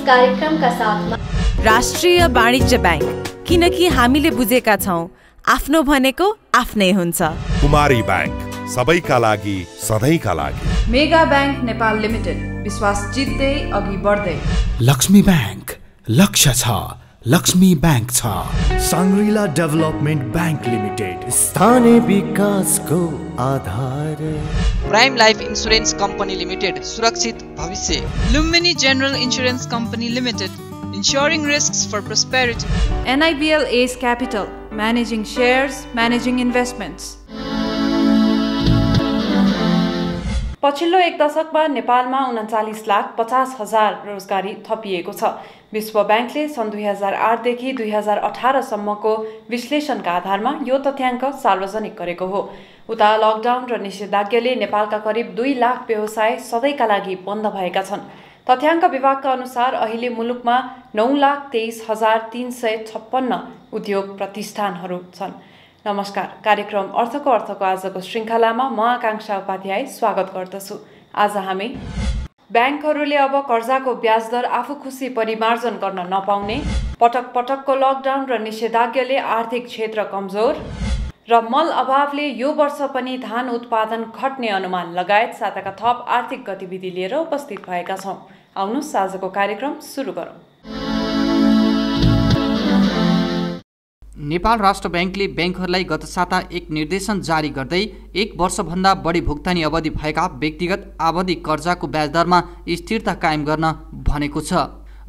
कार्यक्रमका साथमा राष्ट्रिय वाणिज्य बैंक, किनकि हामीले बुझेका छौं आफ्नो भनेको आफ्नै हुन्छ। कुमारी बैंक, सबैका लागि सधैँका लागि। मेगा बैंक नेपाल लिमिटेड, विश्वास जित्दै अघि बढ्दै। लक्ष्मी बैंक, लक्ष्य छ, लक्ष्मी बैंक छ। साङ्ग्रिला डेभलपमेन्ट बैंक लिमिटेड, स्थानीय विकासको आधार। Prime life insurance company limited, सुरक्षित भविष्य। Lumbini general insurance company limited, ensuring risks for prosperity. NIBL Ace Capital, managing shares, managing investments. पछिल्लो एक दशकमा नेपालमा 39,50,000 रोजगारी थपिएको छ। विश्व बैंकले सन् 2008 देखि 2018 सम्मको विश्लेषणका आधारमा यो तथ्याङ्क सार्वजनिक गरेको हो। उता लकडाउन र निषेधाज्ञाले नेपालका करिब 2 लाख व्यवसाय सधैँका लागि बन्द भएका छन्। तथ्याङ्क विभागका अनुसार अहिले मुलुकमा 9,23,356 उद्योग प्रतिष्ठानहरू छन्। नमस्कार, कार्यक्रम अर्थको आजको श्रृङ्खलामा म आकांक्षा उपाध्याय स्वागत गर्दछु। आज हामी ब्याङ्कहरूले अब कर्जाको ब्याज दर आफू खुसी परिमार्जन गर्न नपाउने, पटकको लकडाउन र निषेधाज्ञाले आर्थिक क्षेत्र कमजोर र मल अभावले यो वर्ष पनि धान उत्पादन घट्ने अनुमान लगायत साताका थप आर्थिक गतिविधि लिएर उपस्थित भएका छौँ। आउनुहोस् आजको कार्यक्रम सुरु गरौँ। नेपाल राष्ट्र ब्याङ्कले ब्याङ्कहरूलाई गत साता एक निर्देशन जारी गर्दै 1 वर्षभन्दा बढी भुक्तानी अवधि भएका व्यक्तिगत आवधि कर्जाको ब्याज दरमा स्थिरता कायम गर्न भनेको छ।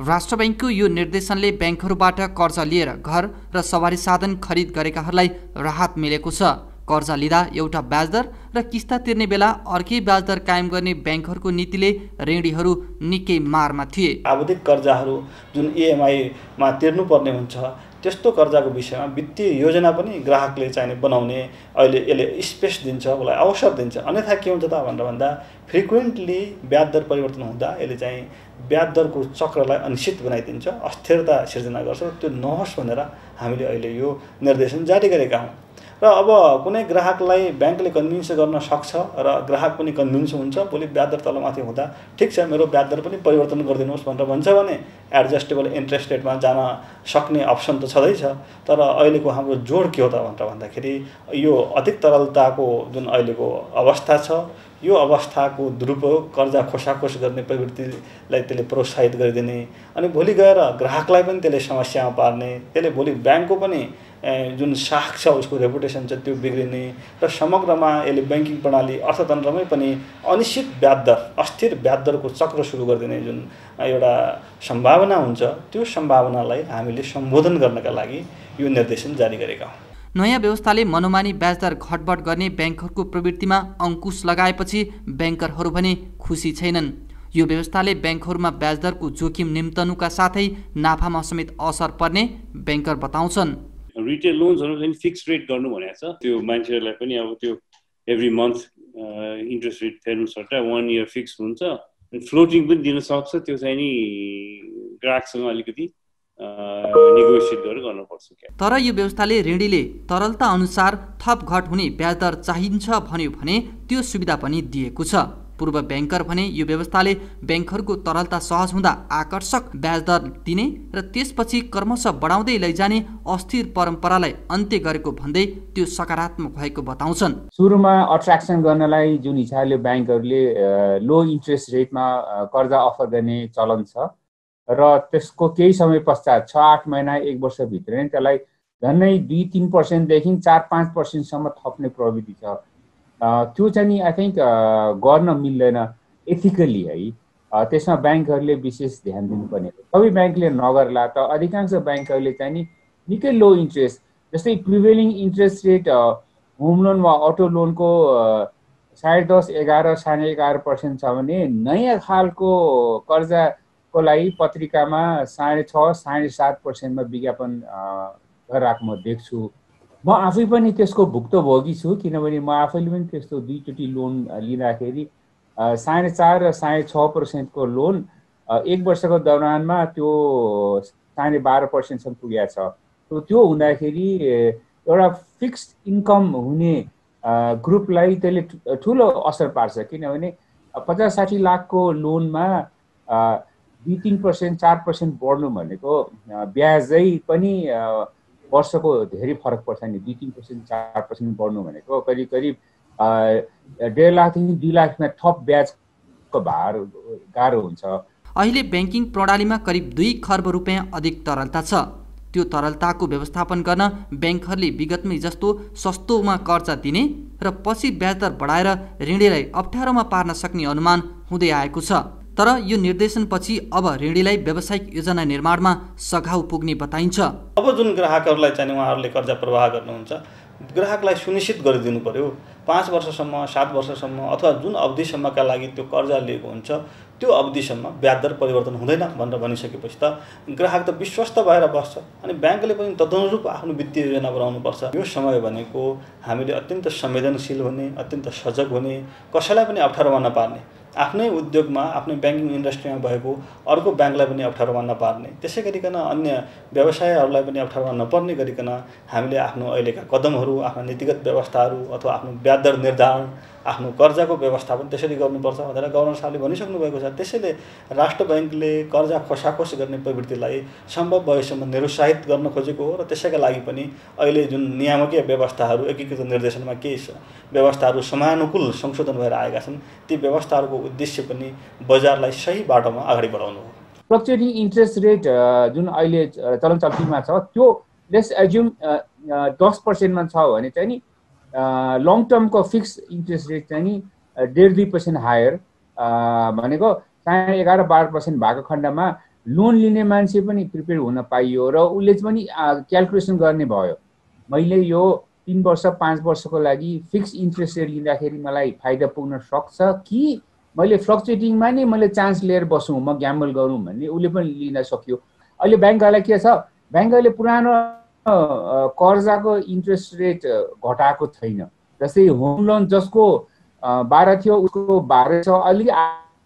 राष्ट्र ब्याङ्कको यो निर्देशनले ब्याङ्कहरूबाट कर्जा लिएर घर र सवारी साधन खरिद गरेकाहरूलाई राहत मिलेको छ। कर्जा लिँदा एउटा ब्याज दर र किस्ता तिर्ने बेला अर्कै ब्याज दर कायम गर्ने ब्याङ्कहरूको नीतिले ऋणीहरू निकै मारमा थिए। आवधिक कर्जाहरू जुन EMI-मा तिर्नुपर्ने हुन्छ, त्यस्तो कर्जाको विषयमा वित्तीय योजना पनि ग्राहकले चाहिने बनाउने अहिले यसले स्पेस दिन्छ, उसलाई अवसर दिन्छ। अन्यथा के हुन्छ त भनेर भन्दा फ्रिक्वेन्टली ब्याज दर परिवर्तन हुँदा यसले चाहिँ ब्याज दरको चक्रलाई अनिश्चित बनाइदिन्छ, अस्थिरता सिर्जना गर्छ। त्यो नहोस् भनेर हामीले अहिले यो निर्देशन जारी गरेका हौँ। र अब कुनै ग्राहकलाई ब्याङ्कले कन्भिन्स गर्न सक्छ र ग्राहक पनि कन्भिन्स हुन्छ, भोलि ब्याज दर तलमाथि हुँदा ठिक छ मेरो ब्याज दर पनि परिवर्तन गरिदिनुहोस् भनेर भन्छ भने एडजस्टेबल इन्ट्रेस्ट रेटमा जान सक्ने अप्सन त छँदैछ। तर अहिलेको हाम्रो जोड के हो त भनेर भन्दाखेरि यो अधिक तरलताको जुन अहिलेको अवस्था छ, यो अवस्थाको दुरुपयोग, कर्जा खोसाखोस गर्ने प्रवृत्तिलाई त्यसले प्रोत्साहित गरिदिने अनि भोलि गएर ग्राहकलाई पनि त्यसले समस्यामा पार्ने, त्यसले भोलि ब्याङ्कको पनि जुन साख छ उसको रेपुटेसन छ त्यो बिग्रिने र समग्रमा यसले ब्याङ्किङ प्रणाली अर्थतन्त्रमै पनि अनिश्चित ब्याज दर, अस्थिर ब्याज दरको चक्र सुरु गरिदिने जुन एउटा सम्भावना हुन्छ, त्यो सम्भावनालाई हामीले सम्बोधन गर्नका लागि यो निर्देशन जारी गरेका हौँ। नयाँ व्यवस्थाले मनोमानी ब्याज दर घटबढ गर्ने ब्याङ्कहरूको प्रवृत्तिमा अङ्कुश लगाएपछि ब्याङ्करहरू भने खुसी छैनन्। यो व्यवस्थाले ब्याङ्कहरूमा ब्याज दरको जोखिम निम्तनुका साथै नाफामा समेत असर पर्ने ब्याङ्कर बताउँछन्। रिटेल लोन्सहरू चाहिँ फिक्स रेट गर्नु भनेको छ, त्यो मान्छेहरूलाई पनि अब त्यो एभ्री मन्थ इन्ट्रेस्ट रेट फेर्नु सट्टा 1 इयर फिक्स हुन्छ। फ्लोटिङ पनि दिन सक्छ, त्यो चाहिँ नि ग्राहकसँग अलिकति नेगोसिएट गरेर गर्नुपर्छ। तर यो व्यवस्थाले ऋणीले तरलता अनुसार थप घट हुने ब्याज दर चाहिन्छ भन्यो भने त्यो सुविधा पनि दिएको छ। पूर्व ब्याङ्कर भने यो व्यवस्थाले ब्याङ्कहरूको तरलता सहज हुँदा आकर्षक ब्याज दर दिने र त्यसपछि क्रमशः बढाउँदै लैजाने अस्थिर परम्परालाई अन्त्य गरेको भन्दै त्यो सकारात्मक भएको बताउँछन्। सुरुमा अट्र्याक्सन गर्नलाई जुन हिसाबले ब्याङ्कहरूले लो इन्ट्रेस्ट रेटमा कर्जा अफर गर्ने चलन छ र त्यसको केही समय पश्चात 6-8 महिना 1 वर्षभित्र नै त्यसलाई झन्डै 2-3% देखि 4-5% सम्म थप्ने प्रवृत्ति छ। त्यो चाहिँ नि आई थिङ्क गर्न मिल्दैन एथिकली है। त्यसमा ब्याङ्कहरूले विशेष ध्यान दिनुपर्ने। सबै ब्याङ्कले नगर्ला त अधिकांश ब्याङ्कहरूले चाहिँ नि निकै लो इन्ट्रेस्ट, जस्तै prevailing interest rate home loan वा अटो लोनको 10.5, 11, 11.5% छ भने नयाँ खालको कर्जाको लागि पत्रिकामा 6.5, 7.5%मा विज्ञापन गराएको म देख्छु। म आफै पनि त्यसको भुक्तभोगी छु, किनभने म आफैले पनि त्यस्तो 2 चोटि लोन लिँदाखेरि 4.5 र 6.5% को लोन 1 वर्षको दौरानमा त्यो 12.5% सम्म पुगेको छ। त्यो हुँदाखेरि एउटा फिक्स्ड इन्कम हुने ग्रुपलाई त्यसले ठुलो असर पार्छ, किनभने 50-60 लाखको लोनमा 2-3%, 4% बढ्नु भनेको ब्याजै पनि वर्षको धेरै फरक पर्छ नि। 2-3%, 4% बढ्नु भनेको करिब 1.5 लाखदेखि 2 लाखमा थप ब्याजको भार गाह्रो हुन्छ। अहिले ब्याङ्किङ प्रणालीमा करिब 2 खर्ब रुपियाँ अधिक तरलता छ। त्यो तरलताको व्यवस्थापन गर्न ब्याङ्कहरूले विगतमै जस्तो सस्तोमा कर्जा दिने र पछि ब्याजदर बढाएर ऋणीलाई अप्ठ्यारोमा पार्न सक्ने अनुमान हुँदै आएको छ। तर यो निर्देशनपछि अब ऋणीलाई व्यावसायिक योजना निर्माणमा सघाउ पुग्ने बताइन्छ। अब जुन ग्राहकहरूलाई चाहिँ उहाँहरूले कर्जा प्रवाह गर्नुहुन्छ, ग्राहकलाई सुनिश्चित गरिदिनु पर्यो 5 वर्षसम्म, 7 वर्षसम्म अथवा जुन अवधिसम्मका लागि त्यो कर्जा लिएको हुन्छ त्यो अवधिसम्म ब्याजदर परिवर्तन हुँदैन भनेर भनिसकेपछि त ग्राहक त विश्वस्त भएर बस्छ अनि ब्याङ्कले पनि तदनुरूप आफ्नो वित्तीय योजना बनाउनुपर्छ। यो समय भनेको हामीले अत्यन्त संवेदनशील हुने, अत्यन्त सजग हुने, कसैलाई पनि अप्ठ्यारोमा नपार्ने, आफ्नै उद्योगमा आफ्नै ब्याङ्किङ इन्डस्ट्रीमा भएको अर्को ब्याङ्कलाई पनि अप्ठ्यारोमा नपार्ने, त्यसै गरिकन अन्य व्यवसायहरूलाई पनि अप्ठ्यारोमा नपर्ने गरिकन हामीले आफ्नो अहिलेका कदमहरू, आफ्ना नीतिगत व्यवस्थाहरू अथवा आफ्नो ब्याजदर निर्धारण, आफ्नो कर्जाको व्यवस्थापन त्यसरी गर्नुपर्छ भनेर गभर्नर साहबले भनिसक्नु भएको छ। त्यसैले राष्ट्र ब्याङ्कले कर्जा खसाखोस गर्ने प्रवृत्तिलाई सम्भव भएसम्म निरुत्साहित गर्न खोजेको हो र त्यसैका लागि पनि अहिले जुन नियामकीय व्यवस्थाहरू एकीकृत निर्देशनमा केही व्यवस्थाहरू समानुकूल संशोधन भएर आएका छन्, ती व्यवस्थाहरूको उद्देश्य पनि बजारलाई सही बाटोमा अगाडि बढाउनु हो। फ्लक्चुएटिङ इन्ट्रेस्ट रेट जुन अहिले चलनमा छ त्यो लेट्स एज्युम 10% मा छ भने चाहिँ नि लङ टर्मको फिक्स इन्ट्रेस्ट रेट चाहिँ नि 1.5-2% हायर भनेको चाहे 11-12% भएको खण्डमा लोन लिने मान्छे पनि प्रिपेयर हुन पाइयो र उसले पनि क्यालकुलेसन गर्ने भयो। मैले यो 3 वर्ष 5 वर्षको लागि फिक्स इन्ट्रेस्ट रेट लिँदाखेरि मलाई फाइदा पुग्न सक्छ कि मैले फ्लक्चुएटिङमा नै मैले चान्स लिएर बसौँ, म ग्याम्बल गरौँ भन्ने उसले पनि लिन सक्यो। अहिले ब्याङ्कहरूलाई के छ, ब्याङ्कहरूले पुरानो कर्जाको इन्ट्रेस्ट रेट घटाएको छैन। जस्तै होम लोन जसको 12 थियो उसको 12 छ, अलिक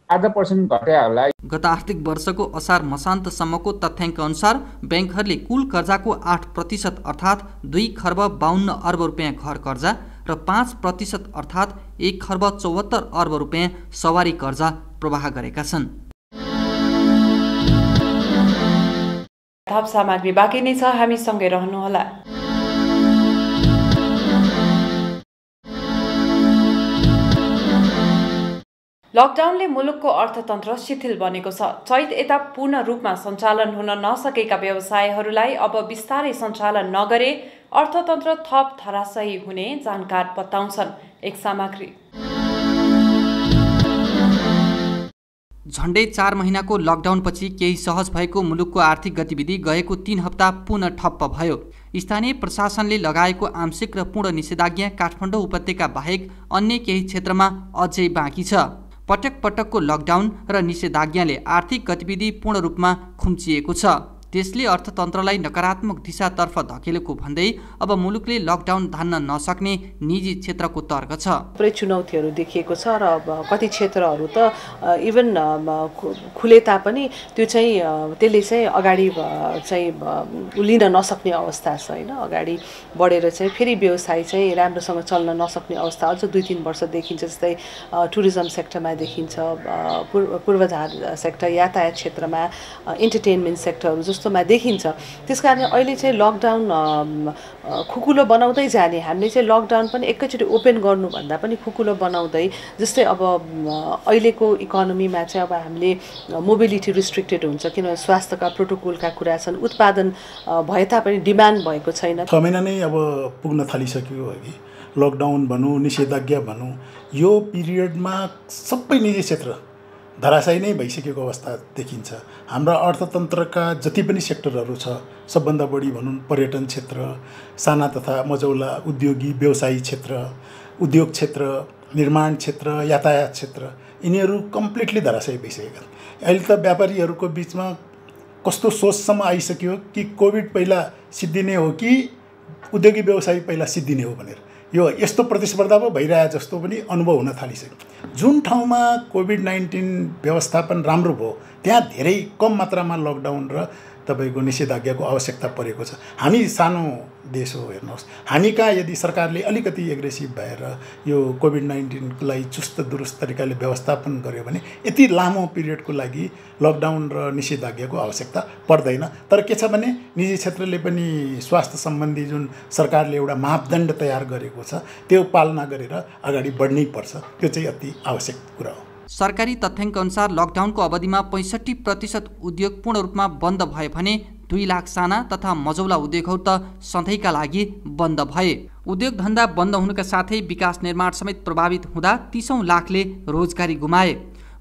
0.5% घटायो होला। गत आर्थिक वर्षको असार मसान्तसम्मको तथ्याङ्क अनुसार ब्याङ्कहरूले कुल कर्जाको 8% अर्थात् 2 खर्ब 52 अर्ब रुपियाँ घर कर्जा र 5% अर्थात् 1 खर्ब 74 अर्ब रुपियाँ सवारी कर्जा प्रवाह गरेका छन्। थप सामग्री बाँकी नै छ, हामी सँगै रहनुहोला। लकडाउनले मुलुकको अर्थतन्त्र शिथिल बनेको छ। चैत यता पूर्ण रूपमा सञ्चालन हुन नसकेका व्यवसायहरूलाई अब बिस्तारै सञ्चालन नगरे अर्थतन्त्र थप धराशायी हुने जानकार बताउँछन्। एक सामग्री। झण्डै 4 महिनाको लकडाउनपछि केही सहज भएको मुलुकको आर्थिक गतिविधि गएको 3 हप्ता पुनः ठप्प भयो। स्थानीय प्रशासनले लगाएको आंशिक र पूर्ण निषेधाज्ञा काठमाडौँ उपत्यका बाहेक अन्य केही क्षेत्रमा अझै बाँकी छ। पटक पटकको लकडाउन र निषेधाज्ञाले आर्थिक गतिविधि पूर्ण रूपमा खुम्चिएको छ। त्यसले अर्थतन्त्रलाई नकारात्मक दिशातर्फ धकेलेको भन्दै अब मुलुकले लकडाउन धान्न नसक्ने निजी क्षेत्रको तर्क छ। थुप्रै चुनौतीहरू देखिएको छ र कति क्षेत्रहरू त इभन खुले तापनि त्यो चाहिँ त्यसले चाहिँ अगाडि चाहिँ लिन नसक्ने अवस्था छ होइन। अगाडि बढेर चाहिँ फेरि व्यवसाय चाहिँ राम्रोसँग चल्न नसक्ने अवस्था अझ 2-3 वर्ष देखिन्छ। जस्तै टुरिज्म सेक्टरमा देखिन्छ, पूर्वाधार सेक्टर, यातायात क्षेत्रमा, इन्टरटेनमेन्ट सेक्टरहरू जस्तोमा देखिन्छ। त्यसकारण अहिले चाहिँ लकडाउन खुकुलो बनाउँदै जाने, हामीले चाहिँ लकडाउन पनि एकैचोटि ओपन गर्नुभन्दा पनि खुकुलो बनाउँदै, जस्तै अब अहिलेको इकोनोमीमा चाहिँ अब हामीले मोबिलिटी रिस्ट्रिक्टेड हुन्छ किनभने स्वास्थ्यका प्रोटोकलका कुरा छन्, उत्पादन भए तापनि डिमान्ड भएको छैन। 6 महिना नै अब पुग्न थालिसक्यो है। लकडाउन भनौँ, निषेधाज्ञा भनौँ, यो पिरियडमा सबै निजी क्षेत्र धराशायी नै भइसकेको अवस्था देखिन्छ। हाम्रा अर्थतन्त्रका जति पनि सेक्टरहरू छ, सबभन्दा बढी भनौँ पर्यटन क्षेत्र, साना तथा मझौला उद्योगी व्यवसायी क्षेत्र, उद्योग क्षेत्र, निर्माण क्षेत्र, यातायात क्षेत्र, यिनीहरू कम्प्लिटली धराशायी भइसकेका छन्। अहिले त व्यापारीहरूको बिचमा कस्तो सोचसम्म आइसक्यो कि कोभिड पहिला सिद्धिने हो कि उद्योगी व्यवसायी पहिला सिद्धिने हो भनेर यो यस्तो प्रतिस्पर्धा पो भइरहेको जस्तो पनि अनुभव हुन थालिसक्यो। जुन ठाउँमा कोभिड-19 व्यवस्थापन राम्रो भयो त्यहाँ धेरै कम मात्रामा लकडाउन र तपाईँको निषेधाज्ञाको आवश्यकता परेको छ। हामी सानो देश हो, हेर्नुहोस्, हामी कहाँ यदि सरकारले अलिकति एग्रेसिभ भएर यो कोभिड-19लाई चुस्त दुरुस्त तरिकाले व्यवस्थापन गर्यो भने यति लामो पिरियडको लागि लकडाउन र निषेधाज्ञाको आवश्यकता पर्दैन। तर के छ भने निजी क्षेत्रले पनि स्वास्थ्य सम्बन्धी जुन सरकारले एउटा मापदण्ड तयार गरेको छ त्यो पालना गरेर अगाडि बढ्नै पर्छ। त्यो चाहिँ अति आवश्यक कुरा हो। सरकारी तथ्याङ्क अनुसार लकडाउनको अवधिमा 65% उद्योग पूर्ण रूपमा बन्द भए भने 2 लाख साना तथा मझौला उद्योगहरू त सधैँका लागि बन्द भए। उद्योग धन्दा बन्द हुनुका साथै विकास निर्माण समेत प्रभावित हुँदा 30औं लाखले रोजगारी गुमाए।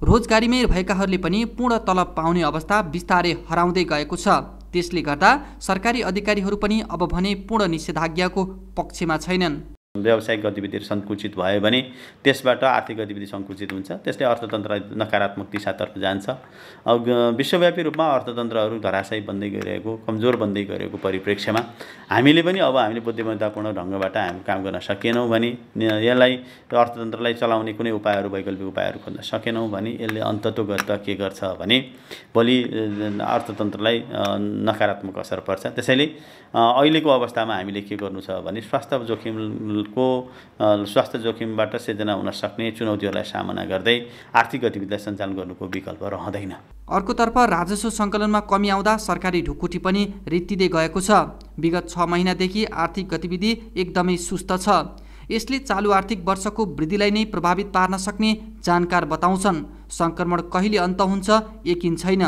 रोजगारीमै भएकाहरूले पनि पूर्ण तलब पाउने अवस्था बिस्तारै हराउँदै गएको छ। त्यसले गर्दा सरकारी अधिकारीहरू पनि अब भने पूर्ण निषेधाज्ञाको पक्षमा छैनन्। व्यावसायिक गतिविधिहरू सङ्कुचित भयो भने त्यसबाट आर्थिक गतिविधि सङ्कुचित हुन्छ, त्यसले अर्थतन्त्र नकारात्मक दिशातर्फ जान्छ। अब विश्वव्यापी रूपमा अर्थतन्त्रहरू धराशायी बन्दै गइरहेको, कमजोर बन्दै गइरहेको परिप्रेक्ष्यमा हामीले पनि अब हामीले बुद्धिमत्तापूर्ण ढङ्गबाट हामी काम गर्न सकेनौँ भने, यसलाई अर्थतन्त्रलाई चलाउने कुनै उपायहरू वैकल्पिक उपायहरू खोज्न सकेनौँ भने यसले अन्ततोगत के गर्छ भने भोलि अर्थतन्त्रलाई नकारात्मक असर पर्छ। त्यसैले अहिलेको अवस्थामा हामीले के गर्नु छ भने स्वास्थ्य जोखिमबाट सिर्जना हुन सक्ने चुनौतीहरूलाई सामना गर्दै आर्थिक गतिविधिलाई सञ्चालन गर्नुको विकल्प रहँदैन। अर्कोतर्फ राजस्व सङ्कलनमा कमी आउँदा सरकारी ढुकुटी पनि रित्तिँदै गएको छ। विगत 6 महिनादेखि आर्थिक गतिविधि एकदमै सुस्त छ। यसले चालु आर्थिक वर्षको वृद्धिलाई नै प्रभावित पार्न सक्ने जानकार बताउँछन्। सङ्क्रमण कहिले अन्त हुन्छ यकिन छैन,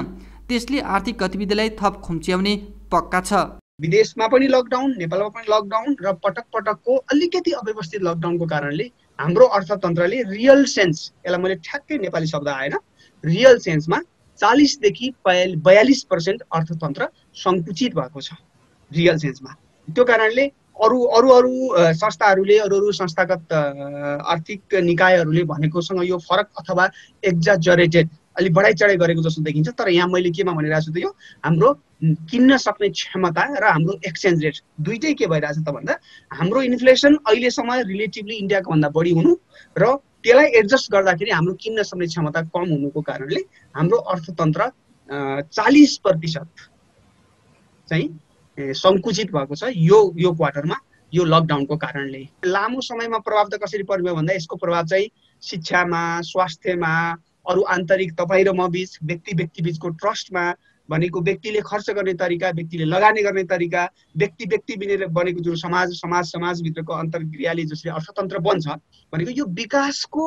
त्यसले आर्थिक गतिविधिलाई थप खुम्च्याउने पक्का छ। विदेशमा पनि लकडाउन, नेपालमा पनि लकडाउन र पटक पटकको अलिकति अव्यवस्थित लकडाउनको कारणले हाम्रो अर्थतन्त्रले रियल सेन्स, यसलाई मैले ठ्याक्कै नेपाली शब्द आएन, रियल सेन्समा 40 देखि 42% अर्थतन्त्र सङ्कुचित भएको छ रियल सेन्समा। त्यो कारणले अरू संस्थाहरूले, अरू संस्थागत आर्थिक निकायहरूले भनेकोसँग यो फरक अथवा एक्जाजरेटेड अलि बढाइ चढाइ गरेको जस्तो देखिन्छ। तर यहाँ मैले केमा भनिरहेको छु त यो हाम्रो किन्न सक्ने क्षमता र हाम्रो एक्सचेन्ज रेट दुइटै के भइरहेछ त भन्दा हाम्रो इन्फ्लेसन अहिलेसम्म रिलेटिभली इन्डियाको भन्दा बढी हुनु र त्यसलाई एडजस्ट गर्दाखेरि हाम्रो किन्न सक्ने क्षमता कम हुनुको कारणले हाम्रो अर्थतन्त्र 40% चाहिँ सङ्कुचित भएको छ यो क्वार्टरमा, यो लकडाउनको कारणले। लामो समयमा प्रभाव त कसरी पर्यो भन्दा यसको प्रभाव चाहिँ शिक्षामा, स्वास्थ्यमा, अरू आन्तरिक तपाईँ र म बीच, व्यक्ति बीचको ट्रस्टमा, भनेको व्यक्तिले खर्च गर्ने तरिका, व्यक्तिले लगानी गर्ने तरिका, व्यक्ति बनेको जुन समाजभित्रको अन्तर्क्रियाले जसले अर्थतन्त्र बन्छ भनेको यो विकासको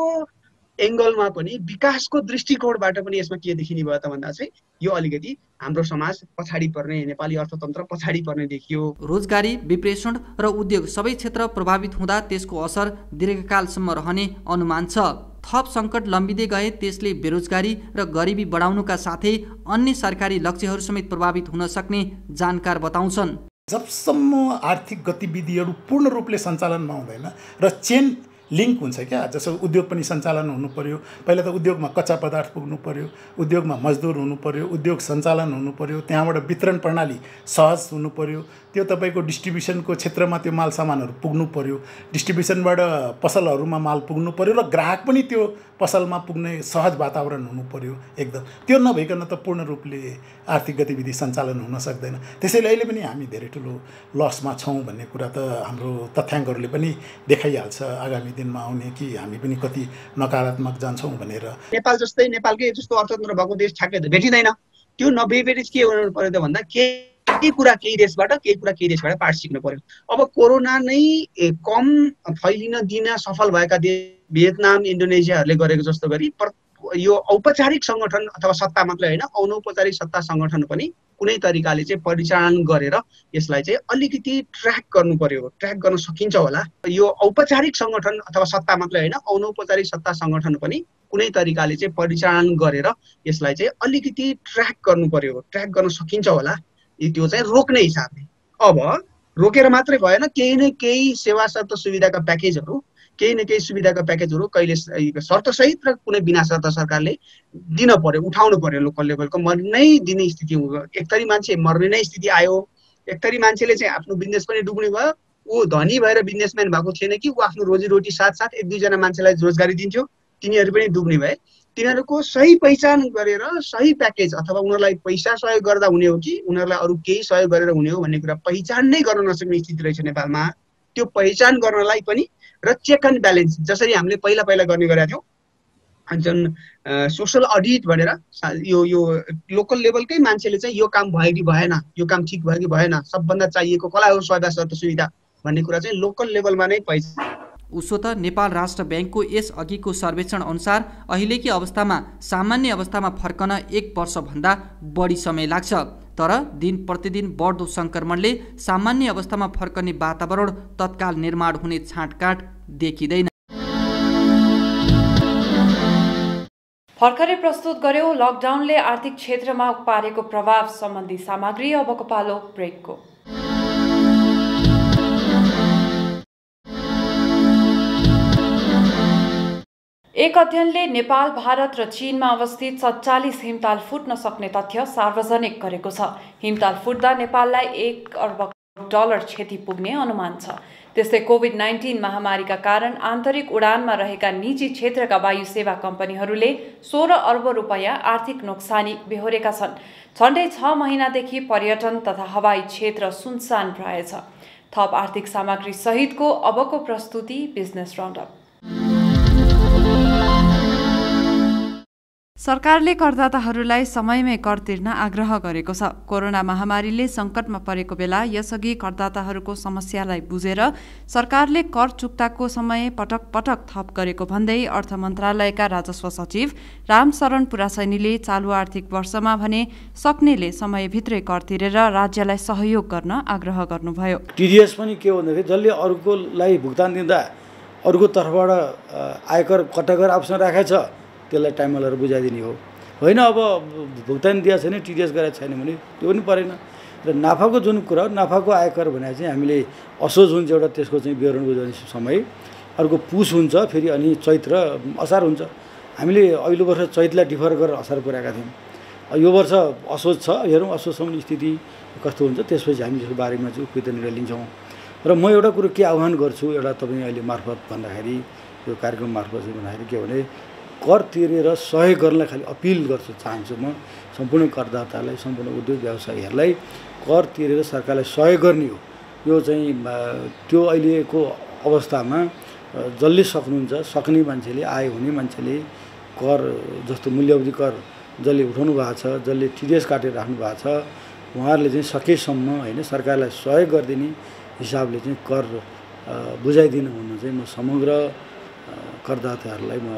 एङ्गलमा पनि, विकासको दृष्टिकोणबाट पनि यसमा के देखिने भयो त भन्दा चाहिँ यो अलिकति हाम्रो समाज पछाडि पर्ने, नेपाली अर्थतन्त्र पछाडि पर्ने देखियो। रोजगारी, विप्रेषण र उद्योग सबै क्षेत्र प्रभावित हुँदा त्यसको असर दीर्घकालसम्म रहने अनुमान छ। थप सङ्कट लम्बिँदै गए त्यसले बेरोजगारी र गरिबी बढाउनुका साथै अन्य सरकारी लक्ष्यहरू समेत प्रभावित हुन सक्ने जानकार बताउँछन्। जबसम्म आर्थिक गतिविधिहरू पूर्ण रूपले सञ्चालनमा हुँदैन र चेन लिङ्क हुन्छ क्या, जस्तो उद्योग पनि सञ्चालन हुनु पर्यो, पहिला त उद्योगमा कच्चा पदार्थ पुग्नु पर्यो, उद्योगमा मजदुर हुनु पर्यो, उद्योग सञ्चालन हुनु पर्यो, त्यहाँबाट वितरण प्रणाली सहज हुनु पर्यो, त्यो तपाईँको डिस्ट्रिब्युसनको क्षेत्रमा त्यो माल सामानहरू पुग्नु पर्यो, डिस्ट्रिब्युसनबाट पसलहरूमा माल पुग्नु पर्यो र ग्राहक पनि त्यो पसलमा पुग्ने सहज वातावरण हुनु पर्यो एकदम। त्यो नभइकन त पूर्ण रूपले आर्थिक गतिविधि सञ्चालन हुन सक्दैन। त्यसैले अहिले पनि हामी धेरै ठुलो लसमा छौँ भन्ने कुरा त हाम्रो तथ्याङ्कहरूले पनि देखाइहाल्छ आगामी दिनमा आउने कि हामी पनि कति नकारात्मक जान्छौँ भनेर। नेपालकै जस्तो अर्थतन्त्र भएको देश ठ्याक्कै भेटिँदैन। त्यो नभएपछि के हुनु पर्यो त भन्दा केही कुरा केही देशबाट पाठ सिक्नु पर्यो। अब कोरोना नै कम फैलिन दिन सफल भएका देश भियतनाम, इन्डोनेसियाहरूले गरेको जस्तो गरी यो औपचारिक सङ्गठन अथवा सत्ता मात्रै होइन, अनौपचारिक सत्ता सङ्गठन पनि कुनै तरिकाले चाहिँ परिचालन गरेर यसलाई चाहिँ अलिकति ट्र्याक गर्नु पर्यो। ट्र्याक गर्न सकिन्छ होला। यो औपचारिक सङ्गठन अथवा सत्ता मात्रै होइन, अनौपचारिक सत्ता सङ्गठन पनि कुनै तरिकाले चाहिँ परिचालन गरेर यसलाई चाहिँ अलिकति ट्र्याक गर्नु पर्यो। ट्र्याक गर्न सकिन्छ होला त्यो चाहिँ रोक्ने हिसाबले। अब रोकेर मात्रै भएन, केही न केही सेवा शर्त सुविधाका प्याकेजहरू कहिले शर्तसहित र कुनै बिना शर्त सरकारले दिन पर्यो, उठाउनु पर्यो। लोकल लेभलको मर्नै दिने स्थिति, एक थरी मान्छे मर्ने नै स्थिति आयो, एक थरी मान्छेले चाहिँ आफ्नो बिजनेस पनि डुब्ने भयो। ऊ धनी भएर बिजनेसम्यान भएको थिएन कि ऊ आफ्नो रोजीरोटी साथसाथ 1-2 जना मान्छेलाई रोजगारी दिन्थ्यो, तिनीहरू पनि डुब्ने भए। तिनीहरूको सही पहिचान गरेर सही प्याकेज अथवा उनीहरूलाई पैसा सहयोग गर्दा हुने हो कि उनीहरूलाई अरू केही सहयोग गरेर हुने हो भन्ने कुरा पहिचान नै गर्न नसक्ने स्थिति रहेछ नेपालमा। त्यो पहिचान गर्नलाई पनि र चेक एन्ड ब्यालेन्स जसरी हामीले पहिला गर्ने गरेका थियौँ, जुन सोसल अडिट भनेर यो लोकल लेभलकै मान्छेले चाहिँ यो काम भयो कि भएन, यो काम ठिक भयो कि भएन, सबभन्दा चाहिएको कसलाई हो सहायता शर्त सुविधा भन्ने कुरा चाहिँ लोकल लेभलमा नै पहिचान। उसो त नेपाल राष्ट्र ब्याङ्कको यस अघिको सर्वेक्षण अनुसार अहिलेकी अवस्थामा सामान्य अवस्थामा फर्कन 1 वर्षभन्दा बढी समय लाग्छ। तर दिन प्रतिदिन बढ्दो सङ्क्रमणले सामान्य अवस्थामा फर्कने वातावरण तत्काल निर्माण हुने छाँटकाँट देखिँदैन। भर्खरै प्रस्तुत गर्यो लकडाउनले आर्थिक क्षेत्रमा पारेको प्रभाव सम्बन्धी सामग्री। अबको पालो ब्रेकको। एक अध्ययनले नेपाल, भारत र चीनमा अवस्थित 47 हिमताल फुट्न सक्ने तथ्य सार्वजनिक गरेको छ। हिमताल फुट्दा नेपाललाई $1 अर्ब क्षति पुग्ने अनुमान छ। त्यस्तै कोभिड-19 महामारीका कारण आन्तरिक उडानमा रहेका निजी क्षेत्रका वायु सेवा कम्पनीहरूले 16 अर्ब रुपैयाँ आर्थिक नोक्सानी बेहोरेका छन्। झन्डै 6 महिनादेखि पर्यटन तथा हवाई क्षेत्र सुनसान रहेछ। थप आर्थिक सामग्री सहितको अबको प्रस्तुति बिजनेस राउन्डअप। सरकारले करदाताहरूलाई समयमै कर तिर्न आग्रह गरेको छ। कोरोना महामारीले सङ्कटमा परेको बेला यसअघि करदाताहरूको समस्यालाई बुझेर सरकारले कर चुक्ताको समय पटक पटक थप गरेको भन्दै अर्थ मन्त्रालयका राजस्व सचिव रामशरण पुरासैनीले चालु आर्थिक वर्षमा भने सक्नेले समयभित्रै कर तिरेर राज्यलाई सहयोग गर्न आग्रह गर्नुभयो। टिडिएस पनि के हो भन्दाखेरि जसले अरूकोलाई भुक्तान दिँदा अरूको तर्फबाट आयकर कटागर अप्सन राखेको छ त्यसलाई टाइममा लगाएर बुझाइदिने हो, होइन अब भुक्तानी दिएको छैन, टिडिएस गरेको छैन भने त्यो पनि परेन। र नाफाको जुन कुरा नाफाको आयकर भने चाहिँ हामीले असोज हुन्छ एउटा, त्यसको चाहिँ विवरण बुझाउने समय, अर्को पुस हुन्छ, फेरि अनि चैत र असार हुन्छ। हामीले अघिल्लो वर्ष चैतलाई डिफर गरेर असार पुर्याएका थियौँ। यो वर्ष असोज छ, हेरौँ असोजसम्म स्थिति कस्तो हुन्छ, त्यसपछि हामी यसको बारेमा चाहिँ उपयुक्त निर्णय लिन्छौँ। र म एउटा कुरो के आह्वान गर्छु, एउटा तपाईँ अहिले मार्फत भन्दाखेरि यो कार्यक्रम मार्फत चाहिँ भन्दाखेरि के भने कर तिरेर सहयोग गर्नलाई खालि अपिल गर्छु चाहन्छु म सम्पूर्ण करदातालाई, सम्पूर्ण उद्योग व्यवसायीहरूलाई कर तिरेर सरकारलाई सहयोग गर्ने हो। यो चाहिँ त्यो अहिलेको अवस्थामा जसले सक्नुहुन्छ, सक्ने मान्छेले, आय हुने मान्छेले कर जस्तो मूल्यवृद्धि कर जसले उठाउनु भएको छ, जसले टिडिएस काटेर राख्नु भएको छ, उहाँहरूले चाहिँ सकेसम्म होइन सरकारलाई सहयोग गरिदिने हिसाबले चाहिँ कर बुझाइदिनु हुन चाहिँ म समग्र करदाताहरूलाई म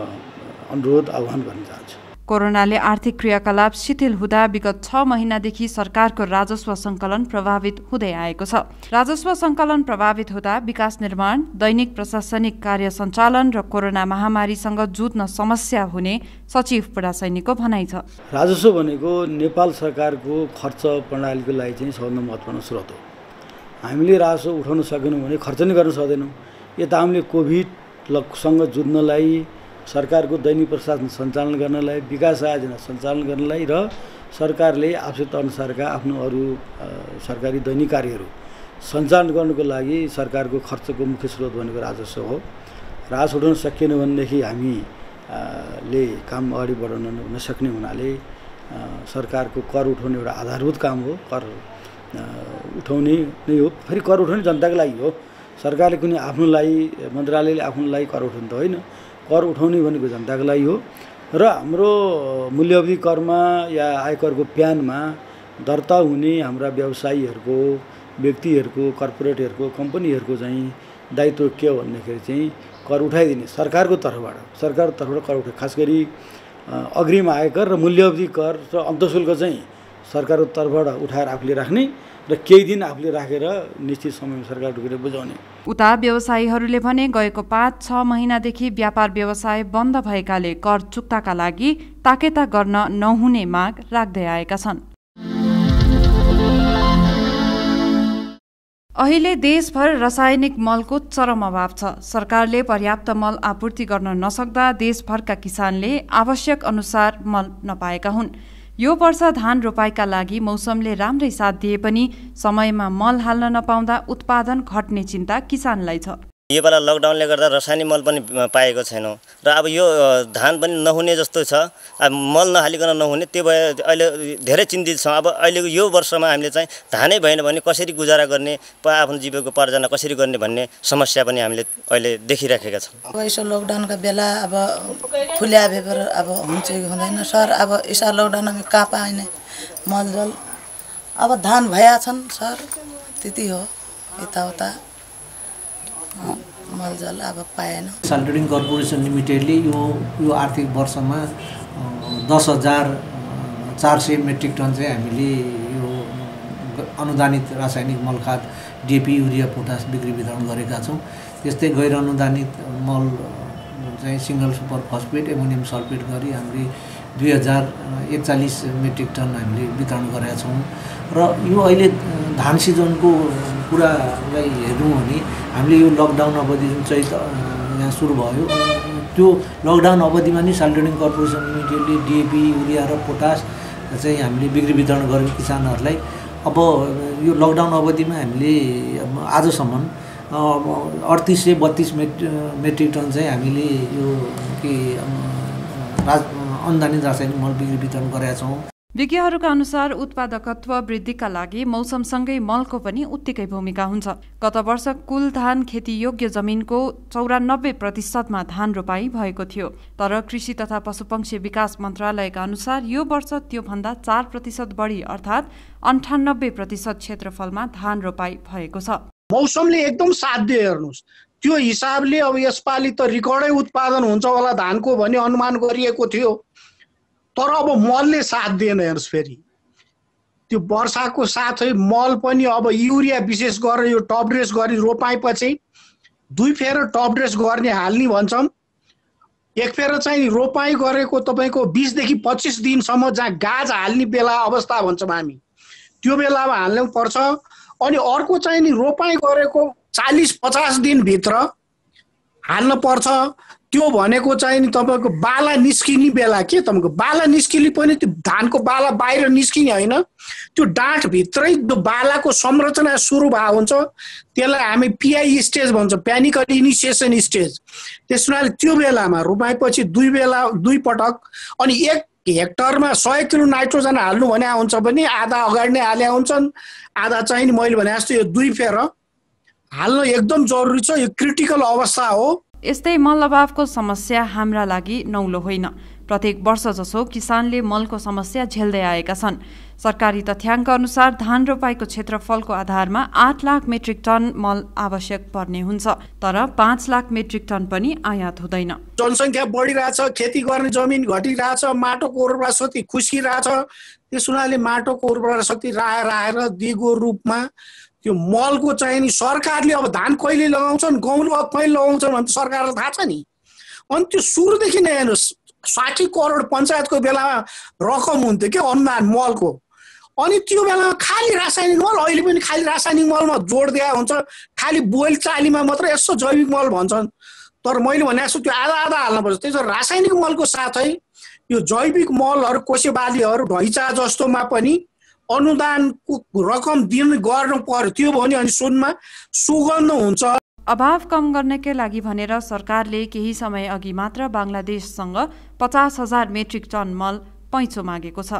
अनुरोध आह्वान गर्न चाहन्छु। कोरोनाले आर्थिक क्रियाकलाप शिथिल हुँदा विगत 6 महिनादेखि सरकारको राजस्व सङ्कलन प्रभावित हुँदै आएको छ। राजस्व सङ्कलन प्रभावित हुँदा विकास निर्माण, दैनिक प्रशासनिक कार्य सञ्चालन र कोरोना महामारीसँग जुझ्न समस्या हुने सचिव पुरासैनीको भनाइ छ। राजस्व भनेको नेपाल सरकारको खर्च प्रणालीको लागि चाहिँ सबभन्दा महत्त्वपूर्ण स्रोत हो। हामीले राजस्व उठाउन सकेनौँ भने खर्च नै गर्न सक्दैनौँ। यता हामीले कोभिडसँग जुझ्नलाई, सरकारको दैनिक प्रशासन सञ्चालन गर्नलाई, विकास आयोजना सञ्चालन गर्नलाई र सरकारले आवश्यकता अनुसारका आफ्नो अरू सरकारी दैनिक कार्यहरू सञ्चालन गर्नुको लागि सरकारको खर्चको मुख्य स्रोत भनेको राजस्व हो। राजस्व उठाउन सकिएन भनेदेखि हामीले काम अगाडि बढाउन नसक्ने हुनाले सरकारको कर उठाउने एउटा आधारभूत काम हो। कर उठाउने नै हो, फेरि कर उठाउने जनताको लागि हो। सरकारले कुनै आफ्नो लागि, मन्त्रालयले आफ्नो लागि कर उठाउनु त होइन, कर उठाउने भनेको जनताको लागि हो। र हाम्रो मूल्यवृद्धि करमा या आयकरको प्यानमा दर्ता हुने हाम्रा व्यवसायीहरूको, व्यक्तिहरूको, कर्पोरेटहरूको, कम्पनीहरूको चाहिँ दायित्व के हो भन्दाखेरि चाहिँ कर उठाइदिने सरकारको तर्फबाट कर उठाइ, खास गरी अग्रिम आयकर र मूल्यवृद्धि कर र अन्तःशुल्क चाहिँ सरकारको तर्फबाट उठाएर आफूले राख्ने र केही दिन आफूले राखेर निश्चित समयमा सरकार ढुकेर बुझाउने। उता व्यवसायीहरूले भने गएको 5-6 महिनादेखि व्यापार व्यवसाय बन्द भएकाले कर चुक्ताका लागि ताकेता गर्न नहुने माग राख्दै आएका छन्। अहिले देशभर रासायनिक मलको चरम अभाव छ। सरकारले पर्याप्त मल आपूर्ति गर्न नसक्दा देशभरका किसानले आवश्यक अनुसार मल नपाएका हुन्। यो वर्ष धान रोपाइका लागि मौसमले राम्रै साथ दिए पनि समयमा मल हाल्न नपाउँदा उत्पादन घट्ने चिन्ता किसानलाई छ। यो पाला लकडाउनले गर्दा रसायनिक मल पनि पाएको छैनौँ र अब यो धान पनि नहुने जस्तो छ। अब मल नहालिकन नहुने, त्यो भए अहिले धेरै चिन्तित छौँ। अब अहिलेको यो वर्षमा हामीले चाहिँ धानै भएन भने कसरी गुजारा गर्ने, आफ्नो जीविकोपार्जन कसरी गर्ने भन्ने समस्या पनि हामीले अहिले देखिराखेका छौँ। अब यसो लकडाउनका बेला अब खुल्या भेपर अब हुन्छ कि हुँदैन सर। अब यसो लकडाउन हामी कहाँ पाइने मलजल, अब धान भएका छन् सर, त्यति हो। यताउता मलजल अब पाएन। साल ट्रेडिङ कर्पोरेसन लिमिटेडले यो आर्थिक वर्षमा 10,400 मेट्रिक टन चाहिँ हामीले यो अनुदानित रासायनिक मल खाद डिएपी, युरिया, पोटास बिक्री वितरण गरेका छौँ। त्यस्तै गैर अनुदानित मल चाहिँ single super phosphate, ammonium sulphate गरी हामीले 2041 मेट्रिक टन हामीले वितरण गरेका छौँ। र यो अहिले धान सिजनको कुरालाई हेर्नु भने हामीले यो लकडाउन अवधि जुन चाहिँ यहाँ सुरु भयो, त्यो लकडाउन अवधिमा नि साल ट्रेडिङ कर्पोरेसन लिमिटेडले डिएपी, युरिया र पोटास चाहिँ हामीले बिक्री वितरण गरेको किसानहरूलाई। अब यो लकडाउन अवधिमा हामीले आजसम्म 3832 मेट्रिक टन चाहिँ हामीले यो के अनुदानित रासायनिक मल बिक्री वितरण गरेका छौँ। विज्ञहरूका अनुसार उत्पादकत्व वृद्धिका लागि मौसमसँगै मलको पनि उत्तिकै भूमिका हुन्छ। गत वर्ष कुल धान खेतीयोग्य जमिनको 94% धान रोपाई भएको थियो। तर कृषि तथा पशुपक्षी विकास मन्त्रालयका अनुसार यो वर्ष त्योभन्दा 4% बढी अर्थात् 98% क्षेत्रफलमा धान रोपाई भएको छ। मौसमले एकदम साथ दियो हेर्नुहोस्। त्यो हिसाबले अब यसपालि त रिकर्डै उत्पादन हुन्छ होला धानको भन्ने अनुमान गरिएको थियो। तर अब मलले साथ दिएन हेर्नुहोस्। फेरि त्यो वर्षाको साथै मल पनि अब युरिया विशेष गरेर यो टप ड्रेस गरी रोपाएपछि 2 फेर टप ड्रेस गर्ने हाल्ने भन्छौँ। 1 फेर चाहिँ रोपाई गरेको तपाईँको 20 देखि 25 दिनसम्म जहाँ गाज हाल्ने बेला अवस्था भन्छौँ हामी, त्यो बेलामा हाल्नु पर्छ। अनि अर्को चाहिँ नि रोपाई गरेको 40-50 दिनभित्र हाल्न पर्छ। त्यो भनेको चाहिँ नि तपाईँको बाला निस्किने बेला के तपाईँको बाला निस्किने पनि त्यो धानको बाला बाहिर निस्किने होइन, त्यो डाँठभित्रै त्यो बालाको संरचना सुरु भएको हुन्छ। त्यसलाई हामी पिआई स्टेज भन्छौँ, प्यानिकल इनिसिएसन स्टेज। त्यस हुनाले त्यो बेलामा रोपाएपछि 2 पटक अनि 1 हेक्टरमा 100 किलो नाइट्रोजन हाल्नु भने हुन्छ भने आधा अगाडि नै हाले हुन्छन्, आधा चाहिँ नि मैले भने जस्तो यो 2 फेर हाल्न एकदम जरुरी छ। यो क्रिटिकल अवस्था हो। यस्तै मल अभावको समस्या हाम्रा लागि नौलो होइन। प्रत्येक वर्ष जसो किसानले मलको समस्या झेल्दै आएका छन्। सरकारी तथ्याङ्क अनुसार धान रोपाईको क्षेत्रफलको आधारमा 8 लाख मेट्रिक टन मल आवश्यक पर्ने हुन्छ। तर 5 लाख मेट्रिक टन पनि आयात हुँदैन। जनसङ्ख्या बढिरहेछ, खेती गर्ने जमिन घटिरहेछ, माटोको उर्वरा शक्ति खुस्किरहेछ। त्यस हुनाले माटोको उर्वरा शक्ति राखेर दिगो रूपमा त्यो मलको चाहिँ नि सरकारले अब धान कहिले लगाउँछन्, गहुँ कहिले लगाउँछन् भने सरकारलाई थाहा छ नि। अनि त्यो सुरुदेखि नै हेर्नुहोस् 60 करोड पञ्चायतको बेलामा रकम हुन्थ्यो क्या अनुदान मलको। अनि त्यो बेलामा खालि रासायनिक मल, अहिले पनि खालि रासायनिक मलमा जोड दिया हुन्छ। खालि बोइल चालीमा मात्र यसो जैविक मल भन्छन्। तर मैले भने जस्तो त्यो आधा हाल्नुपर्छ। त्यसो रासायनिक मलको साथै यो जैविक मलहरू कोसेबालीहरू ढैँचा जस्तोमा पनि अनुदानको रकम गर्नु पर्यो। त्यो भने अनि सुनमा सुगन्ध हुन्छ। अभाव कम गर्नकै लागि भनेर सरकारले केही समय अघि मात्र बांग्लादेशसँग 50,000 मेट्रिक टन मल पैँचो मागेको छ।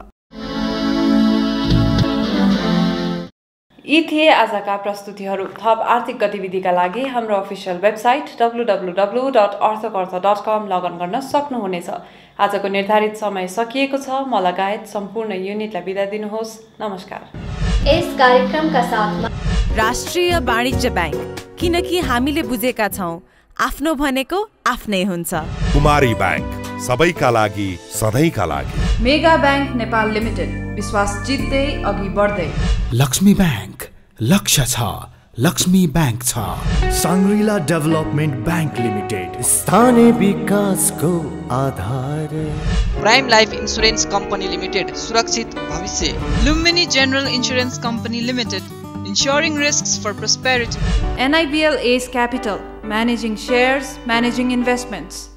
यी थिए आजका प्रस्तुतिहरू। थप आर्थिक गतिविधिका लागि हाम्रो अफिसियल वेबसाइट www.arthakartha.com लगइन गर्न सक्नुहुनेछ। आजको निर्धारित समय सकिएको छ। म लगायत सम्पूर्ण युनिटलाई बिदा दिनुहोस्। नमस्कार। यस कार्यक्रमका साथमा राष्ट्रिय वाणिज्य बैंक, किनकि हामीले बुझेका छौं आफ्नो भनेको आफ्नै हुन्छ। कुमारी बैंक, सबैका लागि सधैँका लागि। मेगा बैंक नेपाल लिमिटेड, विश्वास जित्दै अघि बढ्दै। लक्ष्मी बैंक, लक्ष्य छ, लक्ष्मी बैंक छ। साङ्ग्रिला डेभलपमेन्ट बैंक लिमिटेड, स्थानीय विकासको आधार। Prime life insurance company limited, सुरक्षित भविष्य। Lumbini general insurance company limited, ensuring risks for prosperity. NIBL Ace Capital, managing shares, managing investments.